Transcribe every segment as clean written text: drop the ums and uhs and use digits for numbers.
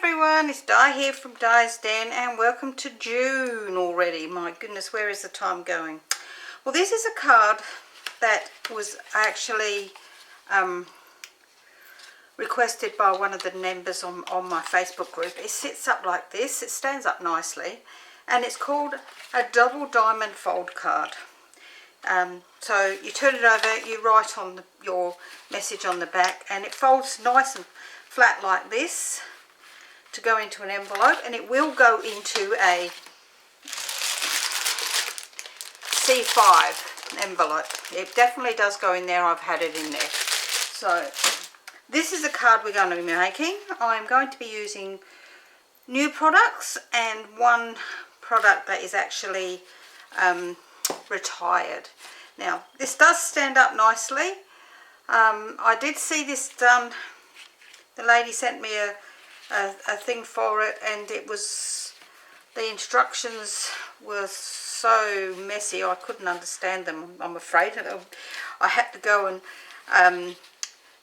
everyone, it's Di here from Di's Den and welcome to June already. My goodness, where is the time going? Well, this is a card that was actually requested by one of the members on my Facebook group. It sits up like this, it stands up nicely, and it's called a double diamond fold card. So you turn it over, you write on your message on the back, and it folds nice and flat like this to go into an envelope, and it will go into a C5 envelope. It definitely does go in there. I've had it in there. So this is the card we're going to be making. I'm going to be using new products and one product that is actually retired. Now this does stand up nicely. I did see this done. The lady sent me a thing for it, and it was, the instructions were so messy I couldn't understand them, I'm afraid. I had to go and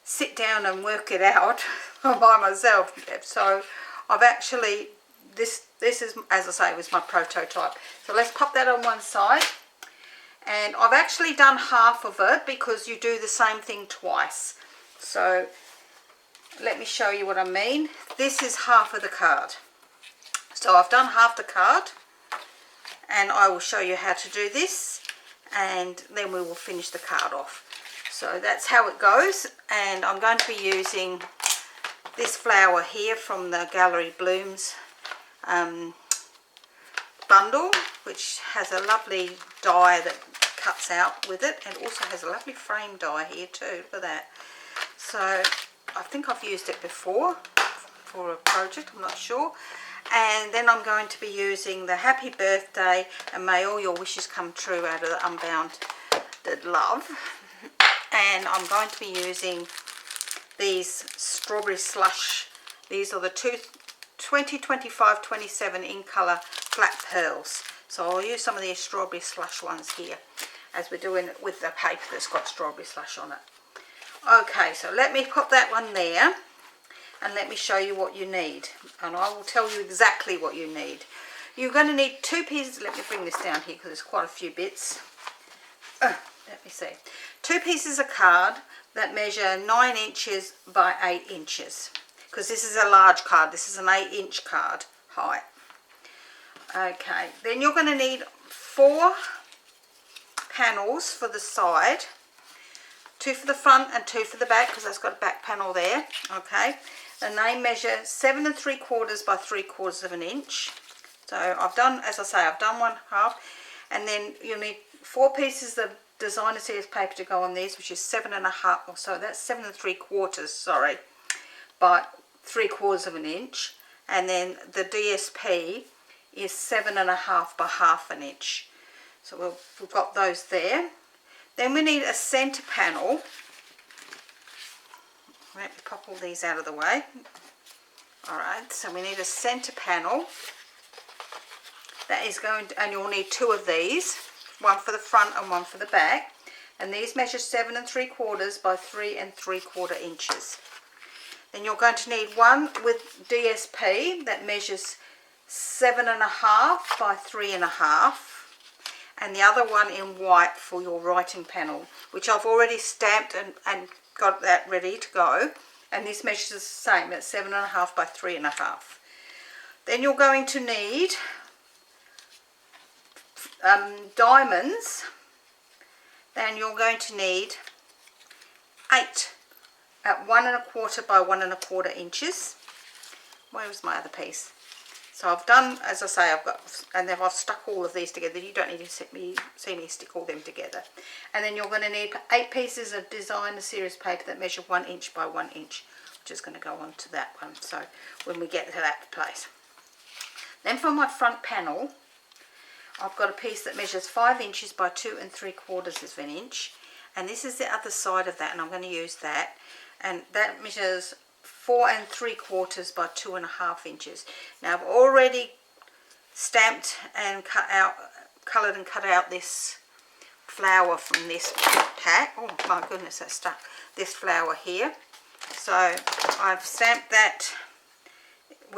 sit down and work it out by myself. So I've actually, this is, as I say, was my prototype. So let's pop that on one side. And I've actually done half of it because you do the same thing twice. So let me show you what I mean. This is half of the card. So I've done half the card, and I will show you how to do this, and then we will finish the card off. So that's how it goes, and I'm going to be using this flower here from the Gallery Blooms bundle, which has a lovely die that cuts out with it, and also has a lovely frame die here too. Look at that. So I think I've used it before for a project, I'm not sure. And then I'm going to be using the Happy Birthday and May All Your Wishes Come True out of the Unbounded Love. And I'm going to be using these Strawberry Slush. These are the 2025-27 in colour flat pearls. So I'll use some of these Strawberry Slush ones here as we're doing it with the paper that's got Strawberry Slush on it. Okay, so let me put that one there, and let me show you what you need, and I will tell you exactly what you need. You're going to need two pieces. Let me bring this down here because there's quite a few bits. Let me see. Two pieces of card that measure 9 inches by 8 inches, because this is a large card. This is an 8-inch card height. Okay, then you're going to need 4 panels for the side. 2 for the front and 2 for the back, because that's got a back panel there. Okay, and they measure 7 3/4 by 3/4 of an inch. So I've done, as I say, I've done one half, and then you'll need 4 pieces of designer series paper to go on these, which is 7 1/2, or so that's 7 3/4, sorry, by 3/4 of an inch, and then the DSP is 7 1/2 by 1/2 an inch. So we've got those there. Then we need a centre panel. Let me pop all these out of the way. Alright, so we need a centre panel. That is going to, and you'll need 2 of these. One for the front and one for the back. And these measure 7 3/4 by 3 3/4 inches. Then you're going to need one with DSP that measures 7 1/2 by 3 1/2. And the other one in white for your writing panel, which I've already stamped and got that ready to go. And this measures the same, at 7 1/2 by 3 1/2. Then you're going to need diamonds. Then you're going to need 8 at 1 1/4 by 1 1/4 inches. Where was my other piece? So I've done, as I say, I've got, and then I've stuck all of these together. You don't need to see me stick all them together. And then you're going to need 8 pieces of designer series paper that measure 1 inch by 1 inch, which is going to go on to that one. So when we get to that place. Then for my front panel, I've got a piece that measures 5 inches by 2 3/4 of an inch. And this is the other side of that, and I'm going to use that. And that measures 4 3/4 by 2 1/2 inches. Now I've already stamped and coloured and cut out this flower from this pack. Oh my goodness, that's stuck. This flower here. So I've stamped that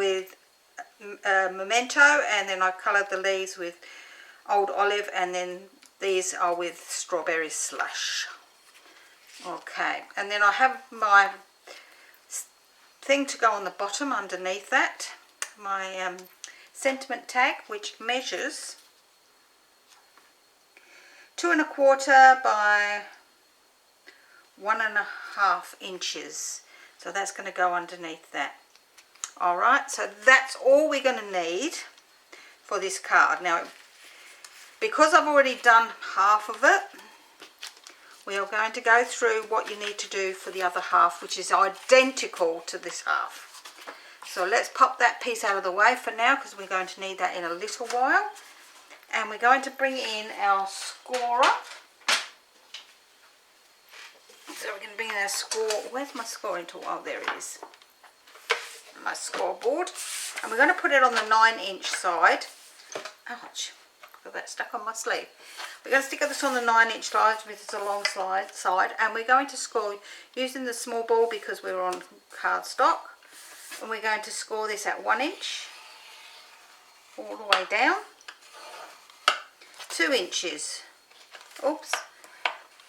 with Memento, and then I coloured the leaves with Old Olive, and then these are with Strawberry Slush. Okay, and then I have my thing to go on the bottom underneath that, my sentiment tag, which measures 2 1/4 by 1.5 inches. So that's going to go underneath that. Alright, so that's all we're going to need for this card. Now, because I've already done half of it, we are going to go through what you need to do for the other half, which is identical to this half. So let's pop that piece out of the way for now, because we're going to need that in a little while. And we're going to bring in our scorer. So we're going to bring in our score. Where's my scoring tool? Oh, there it is. My scoreboard. And we're going to put it on the 9-inch side. Ouch. Got that stuck on my sleeve. We're going to stick this on the 9-inch side with the long side. And we're going to score using the small ball because we're on cardstock. And we're going to score this at 1 inch. All the way down. 2 inches. Oops.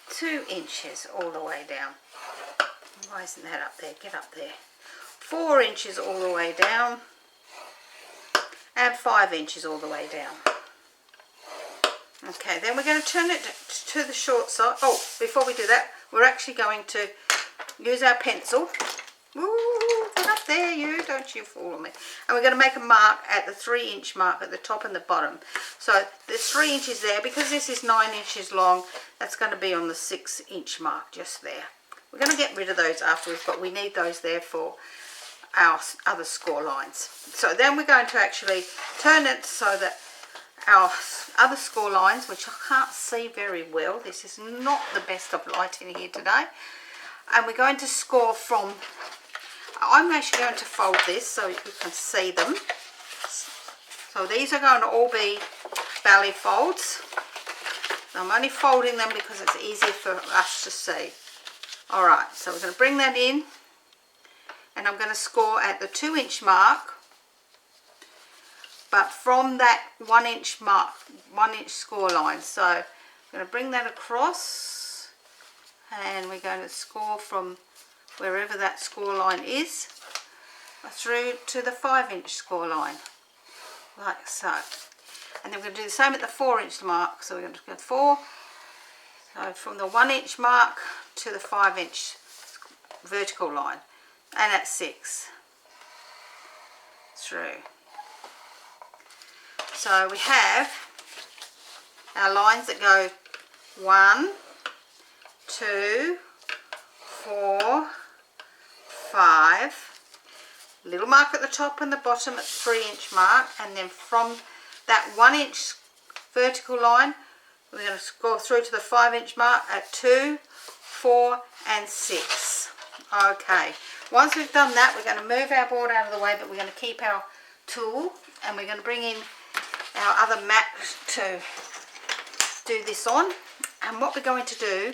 2 inches all the way down. Why isn't that up there? Get up there. 4 inches all the way down. And 5 inches all the way down. Okay, then we're going to turn it to the short side. Oh, before we do that, we're actually going to use our pencil. Woo, get up there, you. Don't you fall on me. And we're going to make a mark at the 3-inch mark at the top and the bottom. So there's 3 inches there. Because this is 9 inches long, that's going to be on the 6-inch mark just there. We're going to get rid of those afterwards, but we need those there for our other score lines. So then we're going to actually turn it so that our other score lines, which I can't see very well, this is not the best of lighting here today, and we're going to score from, I'm actually going to fold this so you can see them. So these are going to all be belly folds. I'm only folding them because it's easier for us to see. Alright, so we're going to bring that in, and I'm going to score at the 2-inch mark, but from that 1-inch mark, 1-inch score line. So I'm going to bring that across, and we're going to score from wherever that score line is through to the 5-inch score line, like so. And then we're going to do the same at the 4-inch mark. So we're going to go 4, so from the 1-inch mark to the 5-inch vertical line, and at 6 through. So we have our lines that go 1, 2, 4, 5, little mark at the top and the bottom at the 3-inch mark, and then from that 1-inch vertical line we're going to score through to the 5-inch mark at 2, 4 and 6. Okay, once we've done that, we're going to move our board out of the way, but we're going to keep our tool, and we're going to bring in our other mat to do this on. And what we're going to do,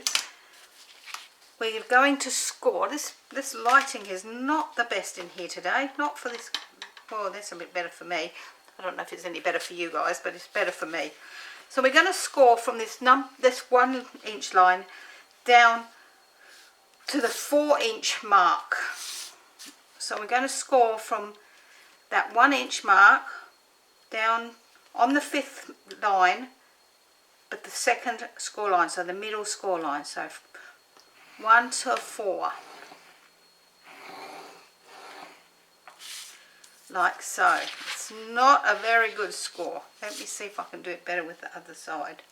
we're going to score, this lighting is not the best in here today, not for this. Well, that's a bit better for me. I don't know if it's any better for you guys, but it's better for me. So we're going to score from this 1-inch line down to the 4-inch mark. So we're going to score from that 1-inch mark down on the 5th line, but the 2nd score line, so the middle score line, so 1 to 4, like so. It's not a very good score. Let me see if I can do it better with the other side.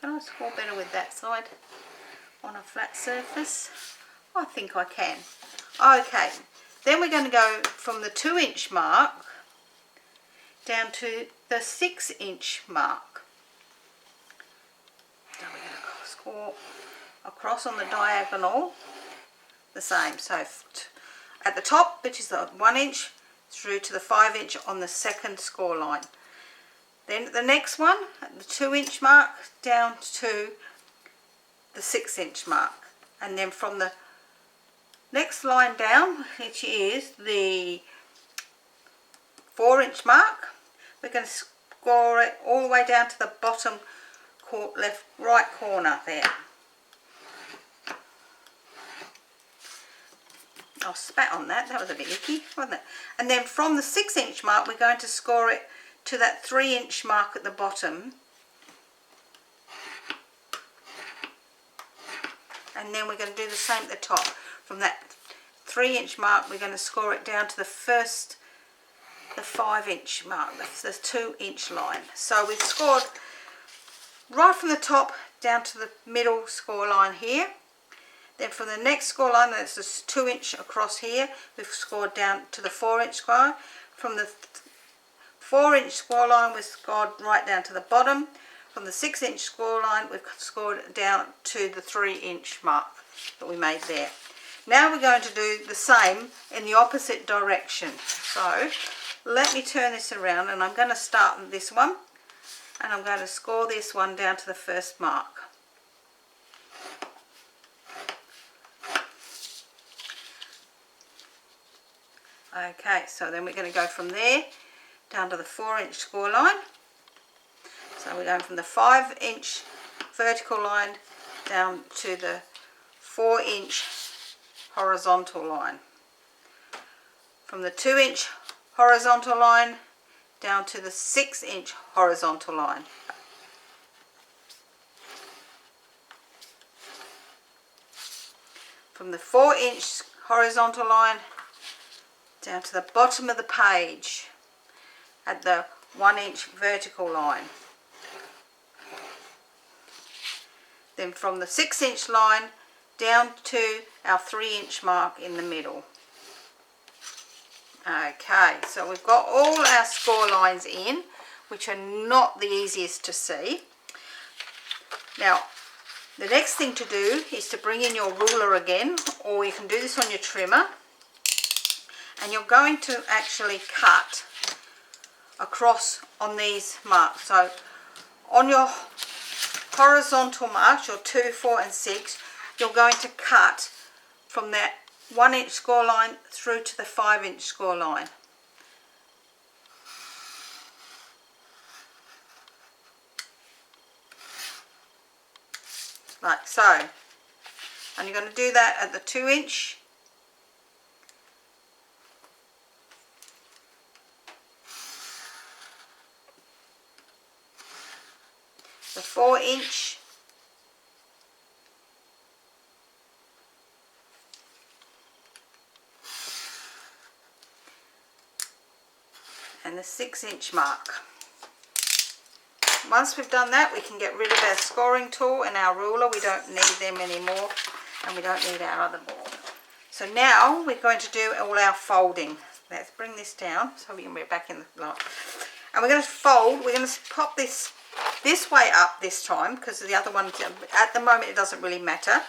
Can I score better with that side on a flat surface? I think I can. Okay, then we're going to go from the 2-inch mark down to the 6-inch mark. So we're going to score across on the diagonal the same. So at the top, which is the 1-inch, through to the 5-inch on the 2nd score line. Then the next one at the 2-inch mark down to the 6-inch mark, and then from the next line down, which is the 4-inch mark, we're going to score it all the way down to the bottom right corner there. I spat on that, that was a bit icky, wasn't it? And then from the 6-inch mark we're going to score it to that 3-inch mark at the bottom. And then we're going to do the same at the top. From that 3-inch mark we're going to score it down to the 5-inch mark, the 2-inch line. So we've scored right from the top down to the middle score line here. Then from the next score line, that's the 2-inch across here, we've scored down to the 4-inch score. From the 4-inch score line we've scored right down to the bottom. From the 6-inch score line we've scored down to the 3-inch mark that we made there. Now we're going to do the same in the opposite direction. So let me turn this around, and I'm going to start with this one, and I'm going to score this one down to the first mark. Okay, so then we're going to go from there down to the 4-inch score line. So we're going from the 5-inch vertical line down to the 4-inch horizontal line. From the 2-inch horizontal line down to the 6-inch horizontal line. From the 4-inch horizontal line down to the bottom of the page at the 1-inch vertical line. Then from the 6-inch line down to our 3-inch mark in the middle. Okay, so we've got all our score lines in, which are not the easiest to see. Now, the next thing to do is to bring in your ruler again, or you can do this on your trimmer. And you're going to actually cut across on these marks. So on your horizontal marks, your 2, 4 and 6, you're going to cut from that 1-inch score line through to the 5-inch score line. Like so. And you're going to do that at the 2-inch, the 4-inch, and the 6-inch mark. Once we've done that, we can get rid of our scoring tool and our ruler. We don't need them anymore, and we don't need our other board. So now we're going to do all our folding. Let's bring this down so we can get back in the light. And we're going to fold. We're going to pop this way up this time, because the other one, at the moment, it doesn't really matter.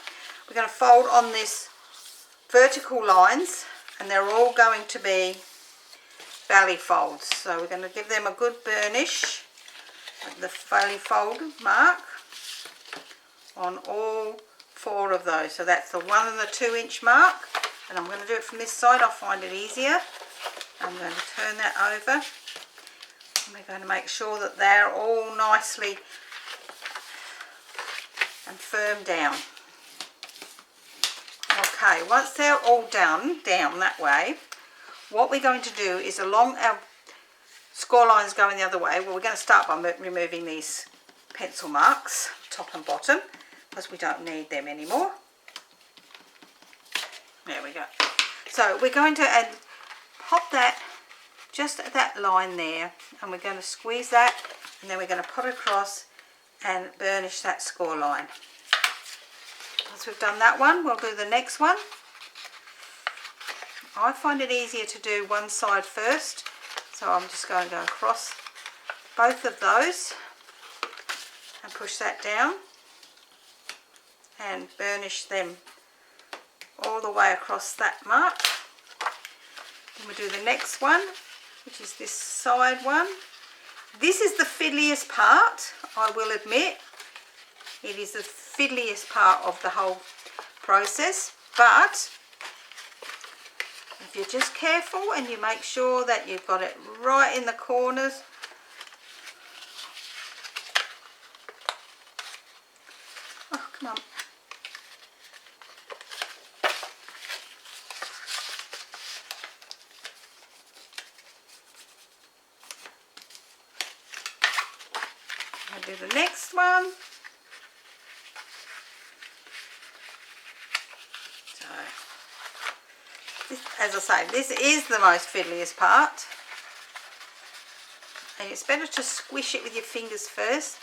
We're going to fold on this vertical lines, and they're all going to be valley folds. So we're going to give them a good burnish at the valley fold mark on all 4 of those. So that's the 1 and the 2-inch mark, and I'm going to do it from this side. I'll find it easier. I'm going to turn that over, and we're going to make sure that they're all nicely and firm down. Okay, once they're all down that way, what we're going to do is, along our score lines going the other way, well, we're going to start by removing these pencil marks, top and bottom, because we don't need them anymore. There we go. So we're going to pop that just at that line there, and we're going to squeeze that, and then we're going to put it across and burnish that score line. Once we've done that one, we'll do the next one. I find it easier to do one side first, so I'm just going to go across both of those and push that down and burnish them all the way across that mark. Then we do the next one, which is this side one. This is the fiddliest part, I will admit. It is the fiddliest part of the whole process, but if you're just careful and you make sure that you've got it right in the corners. Oh, come on. I'll do the next one. So, this, as I say, this is the most fiddliest part. And it's better to squish it with your fingers first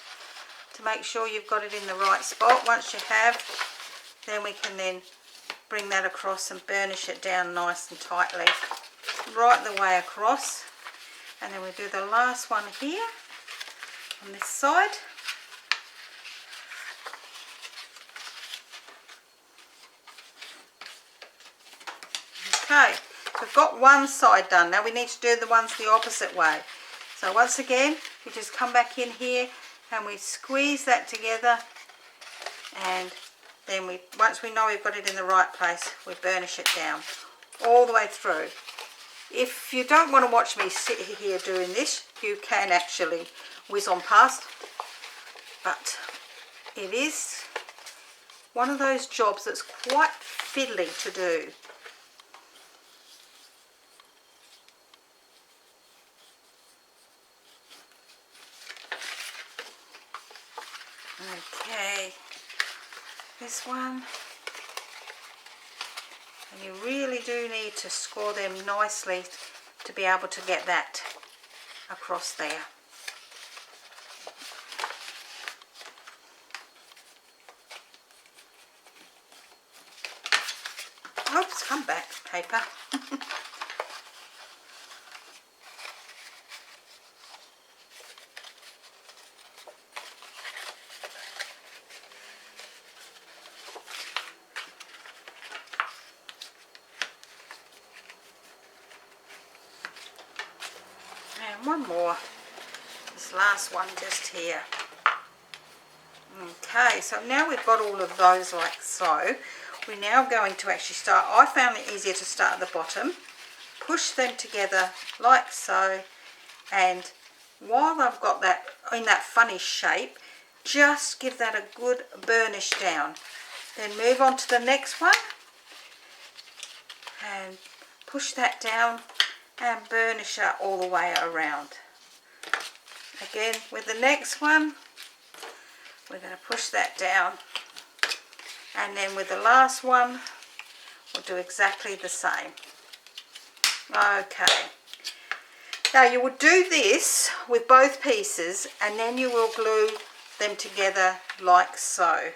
to make sure you've got it in the right spot. Once you have, then we can then bring that across and burnish it down nice and tightly right the way across. And then we do the last one here on this side. Okay, so we've got one side done. Now we need to do the ones the opposite way. So once again, we just come back in here and we squeeze that together, and then once we know we've got it in the right place, we burnish it down all the way through. If you don't want to watch me sit here doing this, you can actually whiz on past, but it is one of those jobs that's quite fiddly to do. Okay, this one, and you really do need to score them nicely to be able to get that across there. Oops, come back, paper. And one more, this last one just here. Okay, so now we've got all of those like so. We're now going to actually start. I found it easier to start at the bottom, push them together like so, and while I've got that in that funny shape, just give that a good burnish down. Then move on to the next one and push that down and burnish it all the way around. Again with the next one, we're going to push that down, and then with the last one we'll do exactly the same. Okay, now you would do this with both pieces, and then you will glue them together like so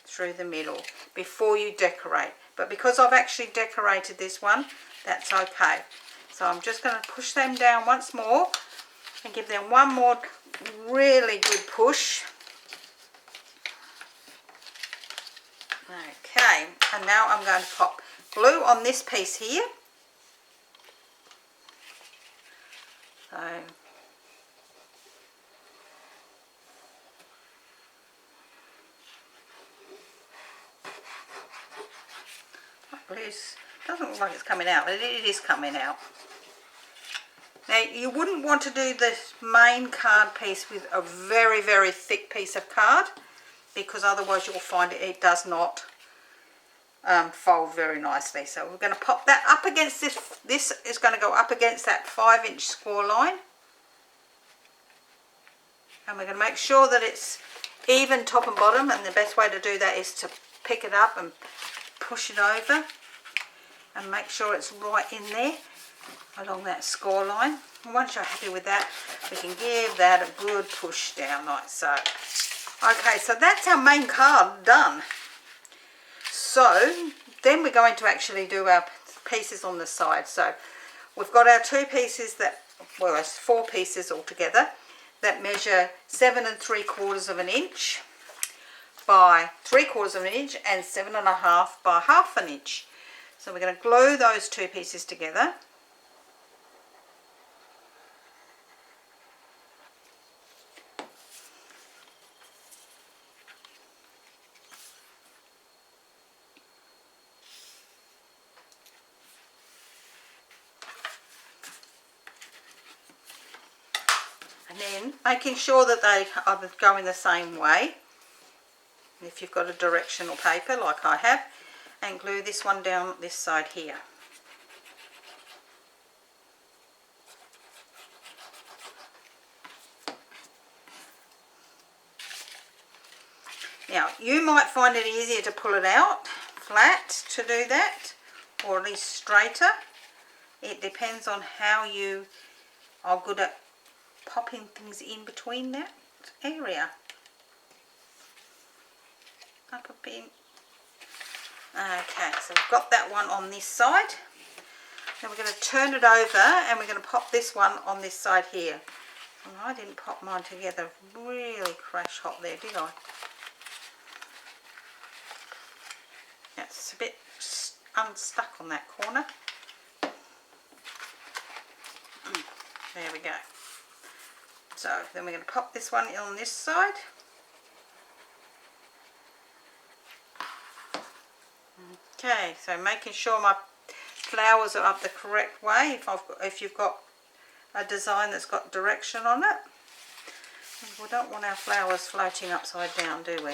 through the middle before you decorate. But because I've actually decorated this one, that's okay. So I'm just going to push them down once more and give them one more really good push. Okay, and now I'm going to pop glue on this piece here. So doesn't look like it's coming out, but it is coming out. Now you wouldn't want to do this main card piece with a very, very thick piece of card, because otherwise you'll find it does not fold very nicely. So we're going to pop that up against this. This is going to go up against that 5-inch score line, and we're going to make sure that it's even top and bottom, and the best way to do that is to pick it up and push it over and make sure it's right in there along that score line. And once you're happy with that, we can give that a good push down like so. Okay, so that's our main card done. So then we're going to actually do our pieces on the side. So we've got our two pieces that, well, it's 4 pieces altogether that measure 7 3/4 of an inch by 3/4 of an inch and 7 1/2 by 1/2 an inch. So we're going to glue those two pieces together. then making sure that they are going the same way, if you've got a directional paper like I have, and glue this one down this side here. Now you might find it easier to pull it out flat to do that, or at least straighter. It depends on how you are good at popping things in between that area. Up a bit. Okay, so we've got that one on this side. Now we're going to turn it over and we're going to pop this one on this side here. Oh, I didn't pop mine together really crash hot there, did I? That's a bit unstuck on that corner. There we go. So then we're going to pop this one on this side. Okay, so making sure my flowers are up the correct way. If you've got a design that's got direction on it, we don't want our flowers floating upside down, do we?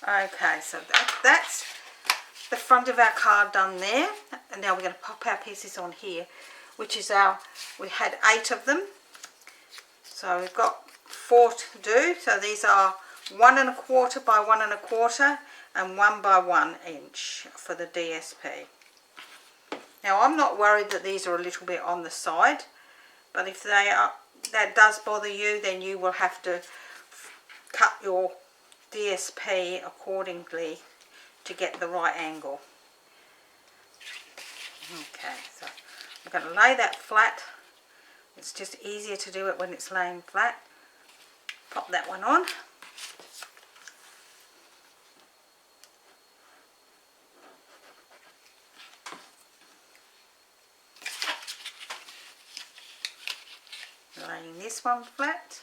Okay, so that's the front of our card done there, and now we're going to pop our pieces on here, which is we had 8 of them, so we've got 4 to do. So these are 1 1/4 by 1 1/4 and 1 by 1 inch for the DSP. Now I'm not worried that these are a little bit on the side, but if that does bother you, then you will have to cut your DSP accordingly to get the right angle. Okay, so I'm going to lay that flat. It's just easier to do it when it's laying flat. Pop that one on. Laying this one flat.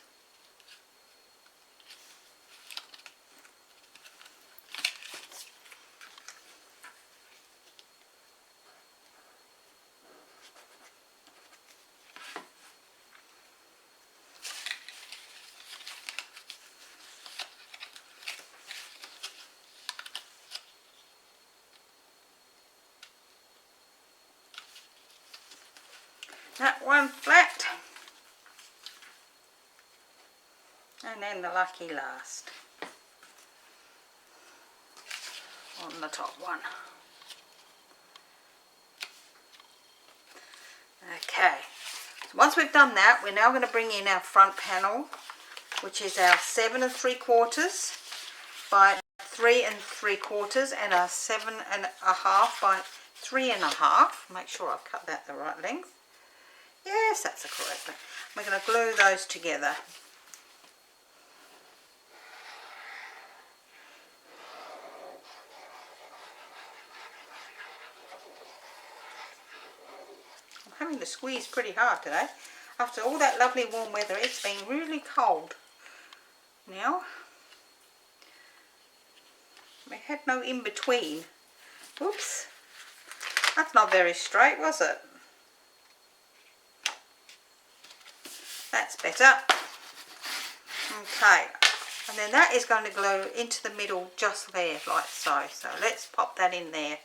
That one flat, and then the lucky last on the top one. Okay, so once we've done that, we're now going to bring in our front panel, which is our 7 3/4 by 3 3/4 and our 7 1/2 by 3 1/2. Make sure I've cut that the right length. Yes, that's the correct one. We're going to glue those together. I'm having to squeeze pretty hard today. After all that lovely warm weather, it's been really cold. Now, we had no in-between. Whoops. That's not very straight, was it? That's better. Okay, and then that is going to glue into the middle just there, like so. So let's pop that in there.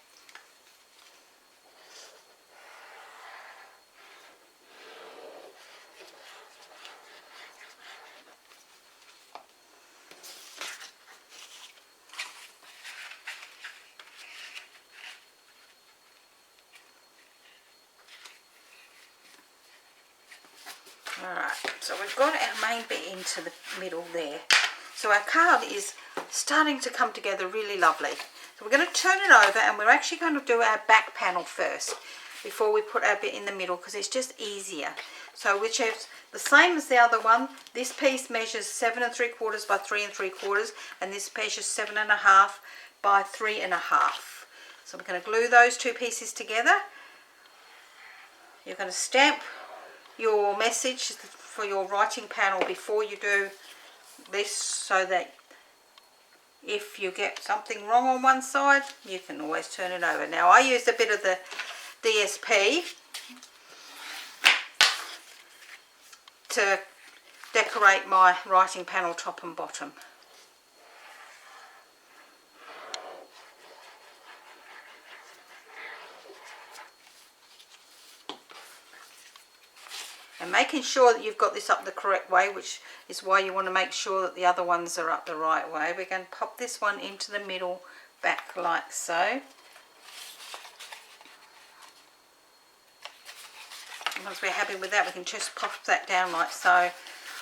Alright, so we've got our main bit into the middle there. So our card is starting to come together really lovely. So we're going to turn it over, and we're actually going to do our back panel first before we put our bit in the middle, because it's just easier. So which is the same as the other one. This piece measures 7 3/4 by 3 3/4, and this measures 7 1/2 by 3 1/2. So we're going to glue those 2 pieces together. You're going to stamp your message for your writing panel before you do this, so that if you get something wrong on one side, you can always turn it over. Now I used a bit of the DSP to decorate my writing panel top and bottom. And making sure that you've got this up the correct way, which is why you want to make sure that the other ones are up the right way. We're going to pop this one into the middle back like so. And once we're happy with that, we can just pop that down like so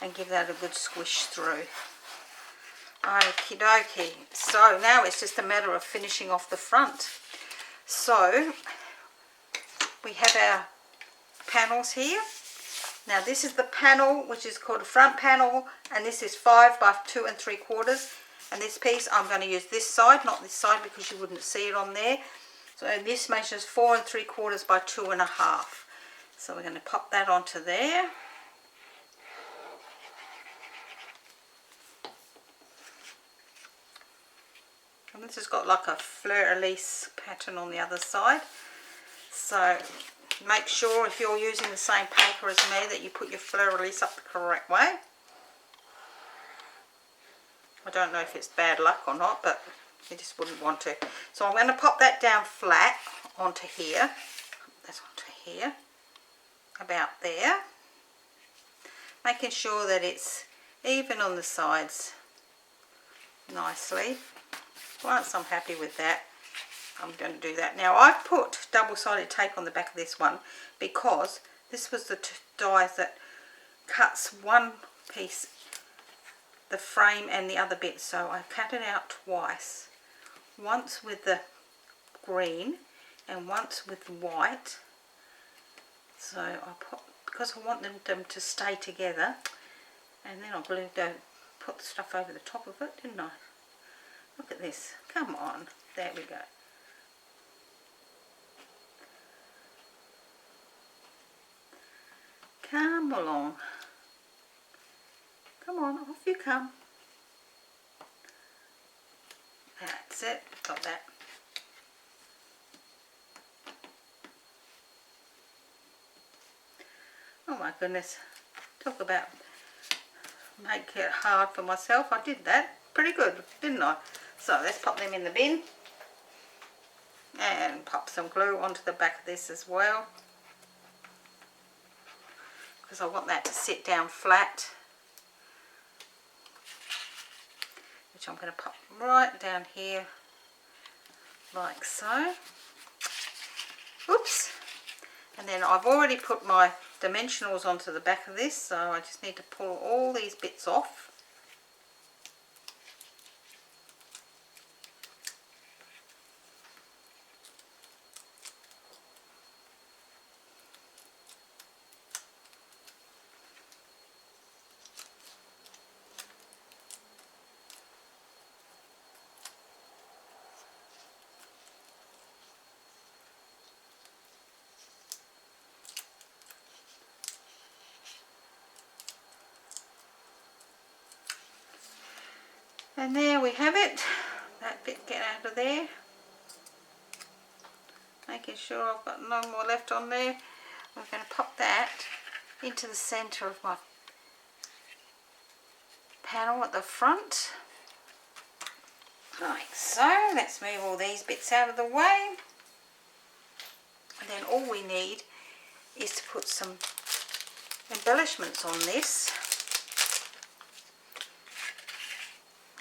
and give that a good squish through. Okie dokie. So now it's just a matter of finishing off the front. So we have our panels here. Now this is the panel which is called a front panel, and this is 5 by 2 3/4, and this piece I'm going to use this side, not this side, because you wouldn't see it on there. So this measures 4 3/4 by 2 1/2. So we're going to pop that onto there. And this has got like a fleur-de-lis pattern on the other side. So make sure if you're using the same paper as me that you put your fleur-de-lis up the correct way. I don't know if it's bad luck or not, but you just wouldn't want to. So I'm going to pop that down flat onto here. That's onto here. About there. Making sure that it's even on the sides nicely. Once I'm happy with that, I'm going to do that. Now I've put double-sided tape on the back of this one because this was the die that cuts one piece, the frame and the other bit. So I cut it out twice. Once with the green and once with the white. So I put, because I want them to stay together, and then I put the stuff over the top of it, didn't I? Look at this. Come on. There we go. Come along. Come on, off you come. That's it. Got that. Oh my goodness. Talk about make it hard for myself. I did that pretty good, didn't I? So let's pop them in the bin. And pop some glue onto the back of this as well, because I want that to sit down flat, which I'm going to pop right down here like so. Oops. And then I've already put my dimensionals onto the back of this, so I just need to pull all these bits off. And there we have it. That bit get out of there. Making sure I've got no more left on there. I'm going to pop that into the centre of my panel at the front. Like so. Let's move all these bits out of the way. And then all we need is to put some embellishments on this.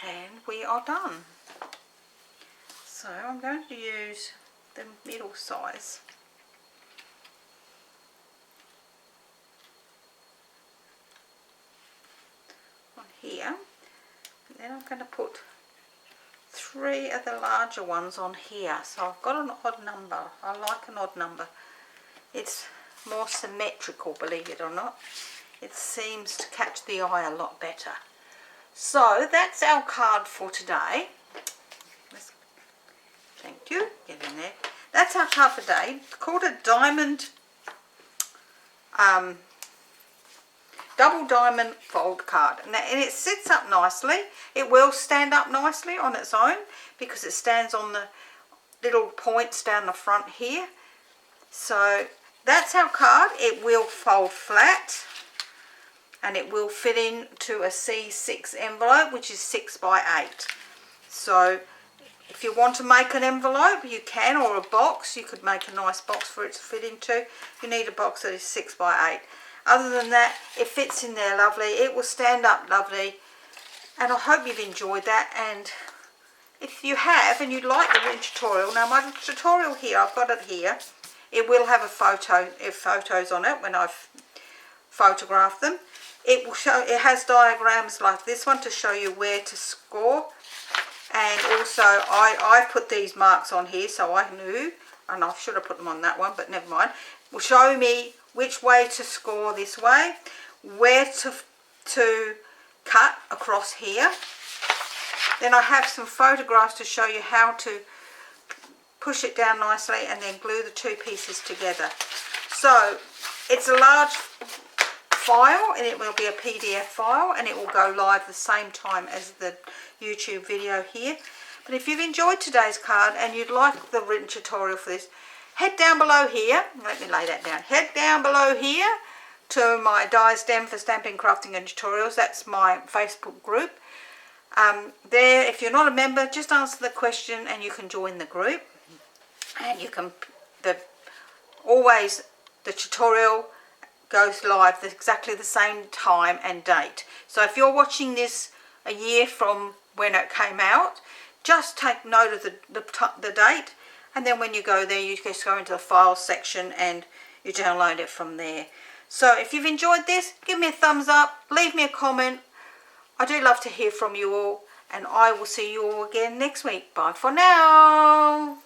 And we are done. So I'm going to use the middle size. On here. And then I'm going to put 3 of the larger ones on here. So I've got an odd number. I like an odd number. It's more symmetrical, believe it or not. It seems to catch the eye a lot better. So that's our card for today. Thank you. Get in there. That's our card for today. It's called a diamond, double diamond fold card. And it sits up nicely. It will stand up nicely on its own because it stands on the little points down the front here. So that's our card. It will fold flat. and it will fit into a C6 envelope, which is 6 by 8. So if you want to make an envelope, you can, or a box. You could make a nice box for it to fit into. You need a box that is 6 by 8. Other than that, it fits in there lovely. It will stand up lovely. And I hope you've enjoyed that. And if you have, and you'd like the written tutorial, now my tutorial here, I've got it here. It will have photos on it when I've photographed them. It will show. It has diagrams like this one to show you where to score. And also, I put these marks on here so I knew, and I should have put them on that one, but never mind. It will show me which way to score this way, where to cut across here. Then I have some photographs to show you how to push it down nicely and then glue the two pieces together. So it's a large file, and it will be a PDF file, and it will go live the same time as the YouTube video here. But if you've enjoyed today's card and you'd like the written tutorial for this, head down below here. Let me lay that down. Head down below here to my Di's Den for Stamping, Crafting and Tutorials. That's my Facebook group. There, if you're not a member, just answer the question and you can join the group. And you can, always the tutorial goes live exactly the same time and date. So if you're watching this a year from when it came out, just take note of the date, and then when you go there, you just go into the files section and you download it from there. So if you've enjoyed this, give me a thumbs up, leave me a comment. I do love to hear from you all, and I will see you all again next week. Bye for now.